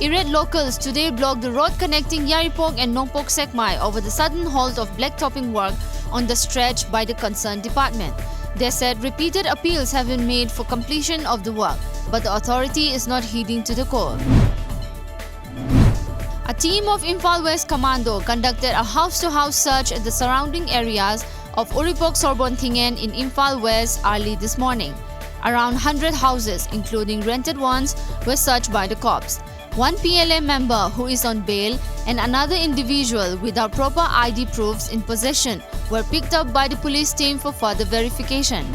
Irate locals today blocked the road connecting Yaripok and Nongpok Sekmai over the sudden halt of blacktopping work on the stretch by the concerned department. They said repeated appeals have been made for completion of the work, but the authority is not heeding to the call. A team of Imphal West Commando conducted a house-to-house search at the surrounding areas of Uripok Sorbontingen in Imphal West early this morning. Around 100 houses, including rented ones, were searched by the cops. One PLA member who is on bail and another individual without proper ID proofs in possession were picked up by the police team for further verification.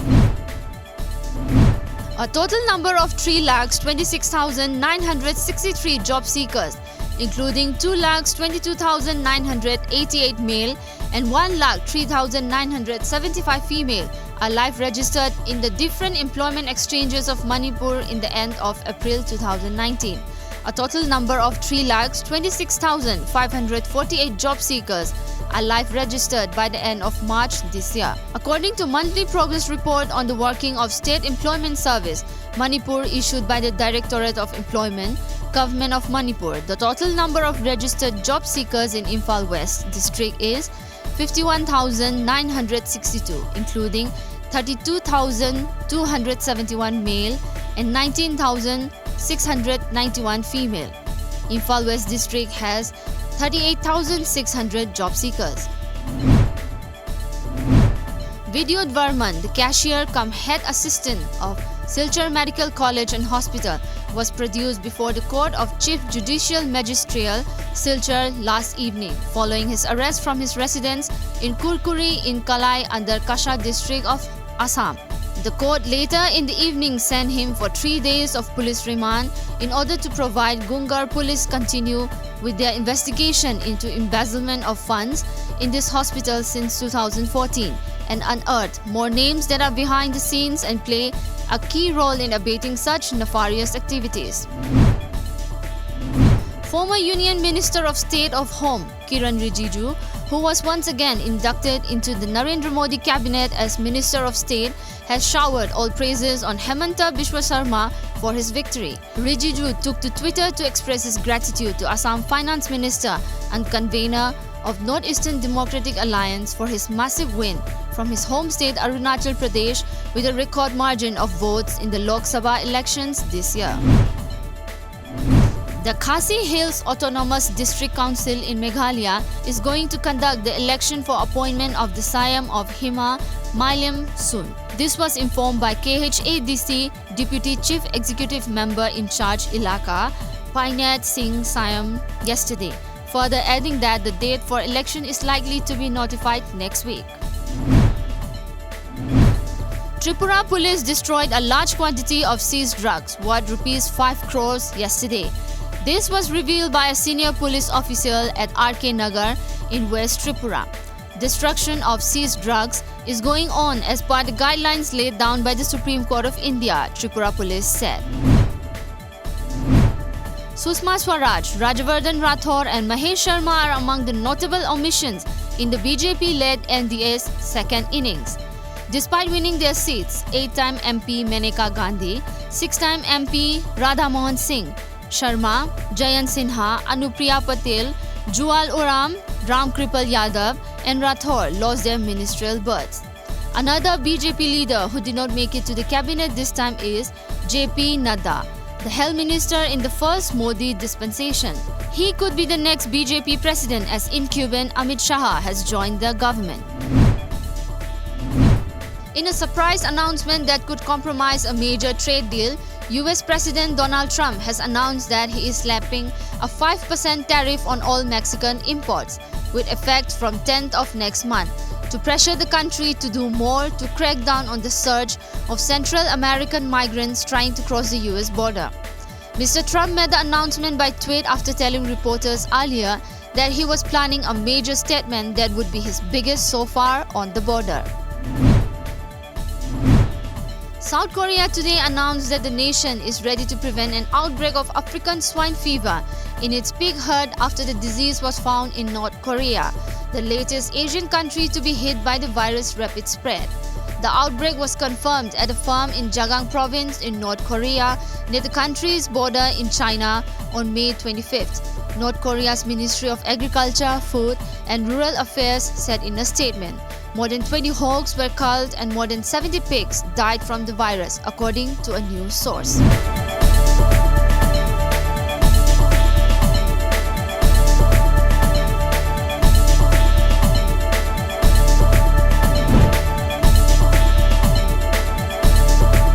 A total number of 3,26,963 job seekers, including 2,22,988 male and 1,03,975 female, are live registered in the different employment exchanges of Manipur in the end of April 2019. A total number of 3,26,548 job seekers are live registered by the end of March this year. According to monthly progress report on the working of State Employment Service, Manipur issued by the Directorate of Employment, Government of Manipur, the total number of registered job seekers in Imphal West district is 51,962, including 32,271 male and 19,691 female. Imphal West district has 38,600 job seekers. Vidyut Varman, the cashier cum head assistant of Silchar Medical College and Hospital, was produced before the Court of Chief Judicial Magistrate Silchar last evening, following his arrest from his residence in Kurkuri in Kalai under Kasha district of Assam. The court later in the evening sent him for 3 days of police remand in order to provide Gungar police continue with their investigation into embezzlement of funds in this hospital since 2014 and unearth more names that are behind the scenes and play a key role in abating such nefarious activities. Former Union Minister of State of Home, Kiran Rijiju, who was once again inducted into the Narendra Modi cabinet as Minister of State, has showered all praises on Hemanta Biswa Sarma for his victory. Rijiju took to Twitter to express his gratitude to Assam Finance Minister and convener of North-Eastern Democratic Alliance for his massive win from his home state Arunachal Pradesh with a record margin of votes in the Lok Sabha elections this year. The Khasi Hills Autonomous District Council in Meghalaya is going to conduct the election for appointment of the Siam of Hima Mailim soon. This was informed by KHADC Deputy Chief Executive Member in Charge Ilaka, Painat Singh Siam yesterday, further adding that the date for election is likely to be notified next week. Tripura police destroyed a large quantity of seized drugs worth Rs 5 crores yesterday. This was revealed by a senior police official at RK Nagar in West Tripura. Destruction of seized drugs is going on as per the guidelines laid down by the Supreme Court of India, Tripura police said. Sushma Swaraj, Rajyavardhan Rathore and Mahesh Sharma are among the notable omissions in the BJP-led NDA's second innings. Despite winning their seats, 8-time MP Maneka Gandhi, 6-time MP Radha Mohan Singh, Sharma, Jayant Sinha, Anupriya Patel, Jual Oram, Ram Kripal Yadav and Rathore lost their ministerial berths. Another BJP leader who did not make it to the cabinet this time is JP Nadda, the health minister in the first Modi dispensation. He could be the next BJP president as incumbent Amit Shah has joined the government. In a surprise announcement that could compromise a major trade deal, US President Donald Trump has announced that he is slapping a 5% tariff on all Mexican imports, with effect from 10th of next month, to pressure the country to do more to crack down on the surge of Central American migrants trying to cross the US border. Mr. Trump made the announcement by tweet after telling reporters earlier that he was planning a major statement that would be his biggest so far on the border. South Korea today announced that the nation is ready to prevent an outbreak of African swine fever in its pig herd after the disease was found in North Korea, the latest Asian country to be hit by the virus' rapid spread. The outbreak was confirmed at a farm in Jagang province in North Korea, near the country's border in China on May 25th. North Korea's Ministry of Agriculture, Food and Rural Affairs said in a statement. More than 20 hogs were culled and more than 70 pigs died from the virus, according to a news source.